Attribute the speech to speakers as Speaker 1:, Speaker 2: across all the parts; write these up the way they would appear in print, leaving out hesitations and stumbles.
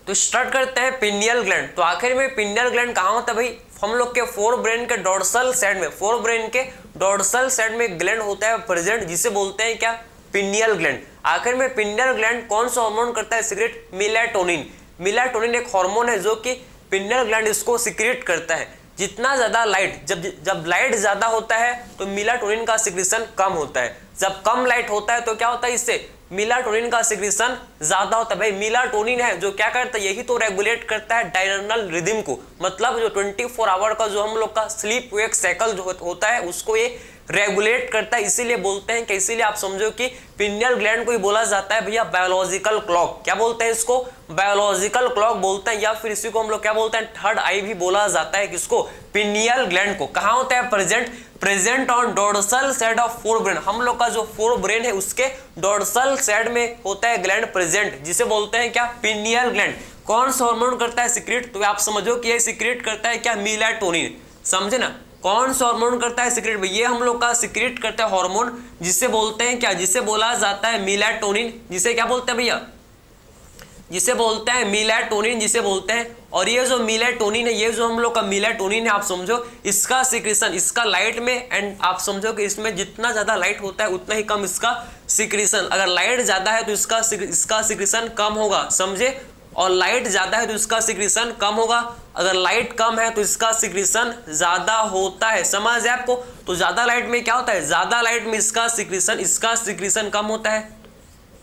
Speaker 1: तो स्टार्ट करते हैं पिनियल ग्लैंड। तो आखिर में पिनियल ग्लैंड कहाँ होता है भाई? हम लोग के फोर ब्रेन के डोर्सल साइड में, फोर ब्रेन के डोर्सल साइड में ग्लैंड होता है प्रेजेंट, जिसे बोलते हैं क्या? Pineal gland. आखिर में पिनियल ग्लैंड कौन सा हार्मोन करता है सीक्रेट? मेलाटोनिन। मेलाटोनिन एक हार्मोन है जो कि पिनियल ग्लैंड इसको सीक्रेट करता है। जितना ज्यादा लाइट, जब लाइट ज्यादा होता है तो मेलाटोनिन का सिक्रेशन कम होता है। जब कम लाइट होता है तो क्या होता है? इससे मेलाटोनिन का सिक्रेशन ज्यादा होता है। भाई मेलाटोनिन है जो क्या करता है? यही तो रेगुलेट करता है डायर्नल रिदम को, मतलब जो 24 आवर का जो हम लोग का स्लीप वेक साइकिल जो होता है उसको ये रेगुलेट करता है। इसीलिए बोलते हैं कि, इसीलिए आप समझो कि पिनियल ग्लैंड को ही बोला जाता है भैया बायोलॉजिकल क्लॉक। क्या बोलते हैं इसको? बायोलॉजिकल क्लॉक बोलते हैं, या फिर इसी को हम लोग क्या बोलते हैं? थर्ड आई भी बोला जाता है। किसको? पिनियल ग्लैंड को। कहाँ होता है? Present on dorsal side of fore brain. हम लोग का जो फोर ब्रेन है उसके डोर्सल साइड में होता है ग्लैंड प्रेजेंट, जिसे बोलते हैं क्या? Pineal gland. कौन सा हार्मोन करता है सीक्रेट? तो आप समझो कि ये सीक्रेट करता है क्या? मेलाटोनिन। समझे ना? कौन सा हार्मोन करता है सीक्रेट? ये हम लोग का सीक्रेट करता है हार्मोन, जिसे बोलते हैं क्या? जिसे बोला जाता है मेलाटोनिन। जिसे क्या बोलते हैं भैया? जिसे बोलते हैं मेलाटोनिन, जिसे बोलते हैं। और ये जो मेलाटोनिन है, ये जो हम लोग का मेलाटोनिन है, आप समझो इसका सिक्रेशन, इसका लाइट में, एंड आप समझो कि इसमें जितना ज्यादा लाइट होता है उतना ही कम इसका सिक्रेशन। अगर लाइट ज्यादा है तो इसका सिक्रेशन कम होगा, समझे? और लाइट ज्यादा है तो इसका सिक्रेशन कम होगा। अगर लाइट कम है तो इसका सिक्रेशन ज्यादा होता है। समझ है आपको? तो ज्यादा लाइट में क्या होता है? ज्यादा लाइट में इसका सिक्रेशन कम होता है।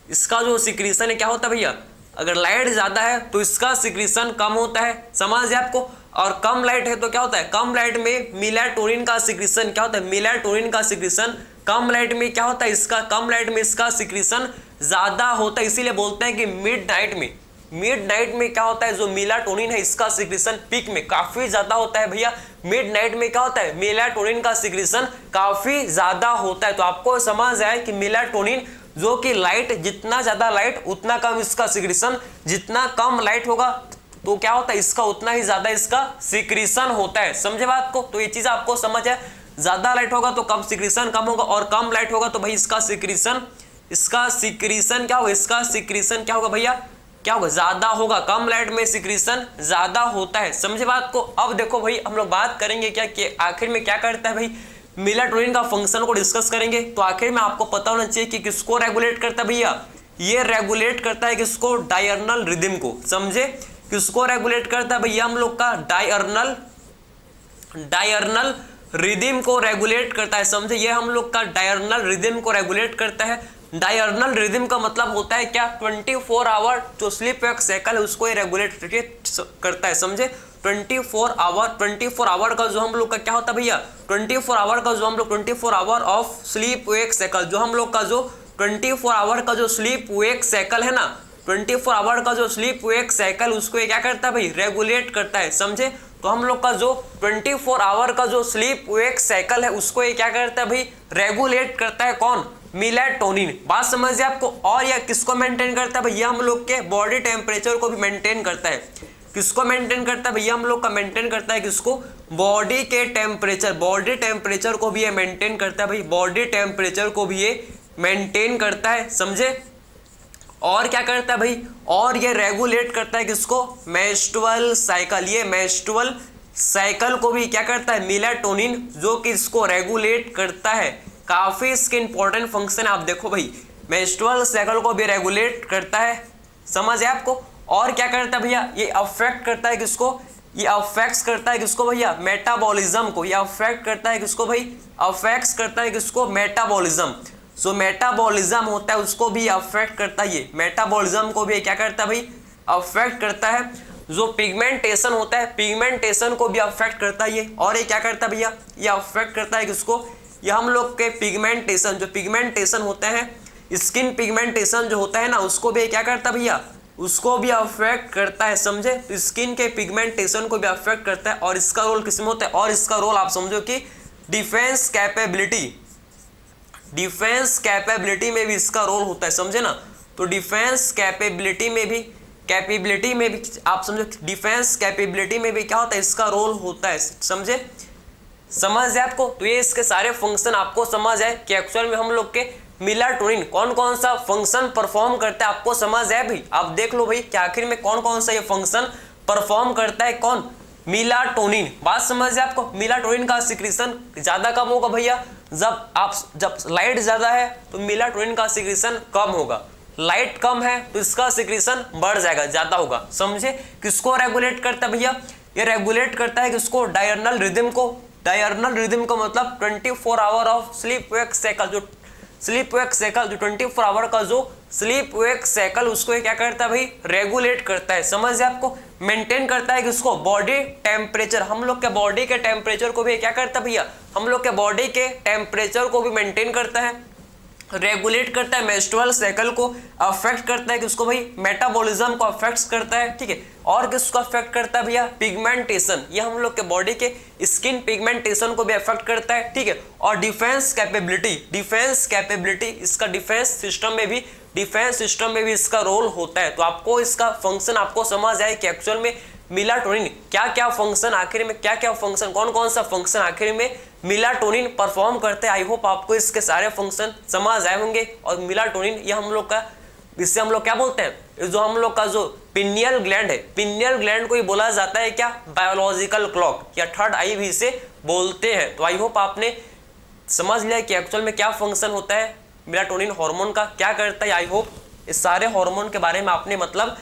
Speaker 1: इसका जो सिक्रेशन है क्या होता है भैया? अगर लाइट ज्यादा है तो इसका सिक्रेशन कम होता है। समझ है आपको? और कम लाइट है तो क्या होता है? कम लाइट में मेलाटोनिन का सिक्रेशन क्या होता है? मेलाटोनिन का सिक्रेशन कम लाइट में क्या होता है? इसका कम लाइट में इसका सिक्रेशन ज्यादा होता है। इसीलिए बोलते हैं कि मिड नाइट में क्या होता है? जो मेलाटोनिन है इसका सिक्रेशन पीक में काफी ज्यादा होता है भैया। मिड नाइट में क्या होता है? मेलाटोनिन का सिक्रेशन काफी ज्यादा होता है। तो आपको समझ आया कि मेलाटोनिन जो कि लाइट, जितना ज्यादा लाइट उतना कम इसका सिक्रेशन, जितना कम लाइट होगा तो क्या होता है? इसका उतना ही ज्यादा इसका सिक्रेशन होता है। समझे बात को? तो ये चीज आपको समझ है। ज्यादा लाइट होगा तो कम सिक्रेशन कम होगा, और कम लाइट होगा तो भाई इसका सिक्रेशन क्या होगा? इसका सिक्रेशन क्या होगा भैया? क्या होगा? ज्यादा होगा। कम लाइट में सिक्रेशन ज्यादा होता है। समझे बात को? अब देखो भाई हम लोग बात करेंगे क्या कि आखिर में क्या करता है भाई मेलाटोनिन का फंक्शन को डिस्कस करेंगे। तो आखिर में आपको पता होना चाहिए कि किसको रेगुलेट करता है भैया? ये रेगुलेट करता है किसको? डायर्नल रिदम को। समझे? किसको रेगुलेट करता है भैया? हम लोग का डायर्नल रिदम को रेगुलेट करता है। समझे? ये हम लोग का डायर्नल रिदम को रेगुलेट करता है। डायर्नल रिदम का मतलब होता है क्या? 24 आवर जो स्लीप वेक साइकिल है उसको ये रेगुलेट करता है। समझे? 24 आवर का जो हम लोग का क्या होता है भैया? 24 hour of sleep wake cycle, जो हम लोग का जो 24 आवर का जो स्लीप वेक साइकिल है ना, 24 आवर का जो स्लीप वेक साइकिल उसको ये क्या करता है भाई? रेगुलेट करता है। समझे? तो हम लोग का जो 24 आवर का जो स्लीप वेक साइकिल है उसको ये क्या करता है भाई? रेगुलेट करता है। कौन? मेलाटोनिन। बात समझिए आपको? और यह किसको मेंटेन करता है भैया? हम लोग के बॉडी टेम्परेचर को भी मेंटेन करता है। किसको मेंटेन करता है भैया? हम लोग का मेंटेन करता है किसको? बॉडी के टेम्परेचर। बॉडी टेम्परेचर को भी ये मेंटेन करता है भाई। बॉडी टेम्परेचर को भी ये मेंटेन करता है। समझे? और क्या करता है भाई? और ये रेगुलेट करता है किसको? Menstrual cycle. ये मेंस्ट्रुअल साइकिल को भी क्या करता है? मेलाटोनिन, जो कि इसको रेगुलेट करता है। काफी इसके इंपॉर्टेंट फंक्शन आप देखो भाई, मेंस्ट्रुअल साइकिल को भी रेगुलेट करता है। समझ है आपको? और क्या करता है भैया? ये अफेक्ट करता है किसको? ये अफेक्ट्स करता है किसको भैया? मेटाबॉलिज्म को। ये अफेक्ट करता है किसको भाई? अफेक्ट्स करता है किसको? मेटाबॉलिज्म। जो मेटाबॉलिज्म होता है उसको भी अफेक्ट करता है। ये मेटाबॉलिज्म को भी क्या करता है भाई? अफेक्ट करता है। जो पिगमेंटेशन होता है, पिगमेंटेशन को भी अफेक्ट करता है ये। और ये क्या करता है भैया? ये अफेक्ट करता है किसको? ये हम लोग के पिगमेंटेशन, जो पिगमेंटेशन होते हैं, स्किन पिगमेंटेशन जो होता है ना, उसको भी क्या करता है भैया? उसको भी अफेक्ट करता है। समझे? तो स्किन के पिगमेंटेशन को भी अफेक्ट करता है। और इसका रोल किसमें होता है? और इसका रोल आप समझो कि डिफेंस कैपेबिलिटी में भी इसका रोल होता है। समझे ना? तो डिफेंस कैपेबिलिटी में भी आप समझो, डिफेंस कैपेबिलिटी में भी क्या होता है? इसका रोल होता है। समझे? समझ है आपको? तो ये इसके सारे फंक्शन आपको समझ है कि एक्चुअल में हम लोग के मेलाटोनिन कौन कौन सा फंक्शन परफॉर्म करता है, आपको समझ है भाई? आप देख लो भाई कि आखिर में कौन कौन सा ये फंक्शन परफॉर्म करता है, कौन? मेलाटोनिन। बात समझ है आपको? मेलाटोनिन का सिक्रीशन ज्यादा कब होगा भैया? जब लाइट ज्यादा है तो मेलाटोनिन का सिक्रीशन कम होगा, लाइट कम है तो इसका सिक्रीशन बढ़ जाएगा, ज्यादा होगा। समझे? किसको रेगुलेट करता है भैया? ये रेगुलेट करता है किसको? डायर्नल रिदम को। डायर्नल रिदम का मतलब 24 hour of sleep wake cycle, जो स्लीप वेक साइकिल, जो 24 आवर का जो स्लीप वेक साइकिल, उसको क्या करता है भाई? रेगुलेट करता है। समझ है आपको? मेंटेन करता है किसको? Body temperature. हम लोग के बॉडी के टेम्परेचर को भी क्या करता है भैया? हम लोग के बॉडी के टेम्परेचर को भी मेंटेन करता है, रेगुलेट करता है, मेंस्ट्रुअल साइकिल को अफेक्ट करता है किसको भाई? मेटाबॉलिज्म को अफेक्ट करता है, ठीक है। और किसको अफेक्ट करता है भैया? पिगमेंटेशन। ये हम लोग के बॉडी के स्किन पिगमेंटेशन को भी अफेक्ट करता है, ठीक है। और डिफेंस कैपेबिलिटी, इसका डिफेंस सिस्टम में भी इसका रोल होता है। तो आपको इसका फंक्शन आपको समझ आए कि एक्चुअल में मेलाटोनिन क्या क्या फंक्शन, आखिर में क्या क्या फंक्शन, कौन कौन सा फंक्शन आखिर में मेलाटोनिन परफॉर्म करते हैं। आई होप आपको इसके सारे फंक्शन समझ आए होंगे। और मेलाटोनिन ये हम लोग का, इससे हम लोग क्या बोलते हैं, जो हम लोग का जो पिनियल ग्लैंड है, पिनियल ग्लैंड को ही बोला जाता है क्या? बायोलॉजिकल क्लॉक या थर्ड आई भी इसे बोलते हैं। तो आई होप आपने समझ लिया कि एक्चुअल में क्या फंक्शन होता है मेलाटोनिन हार्मोन का, क्या करता है। आई होप इस सारे हार्मोन के बारे में आपने मतलब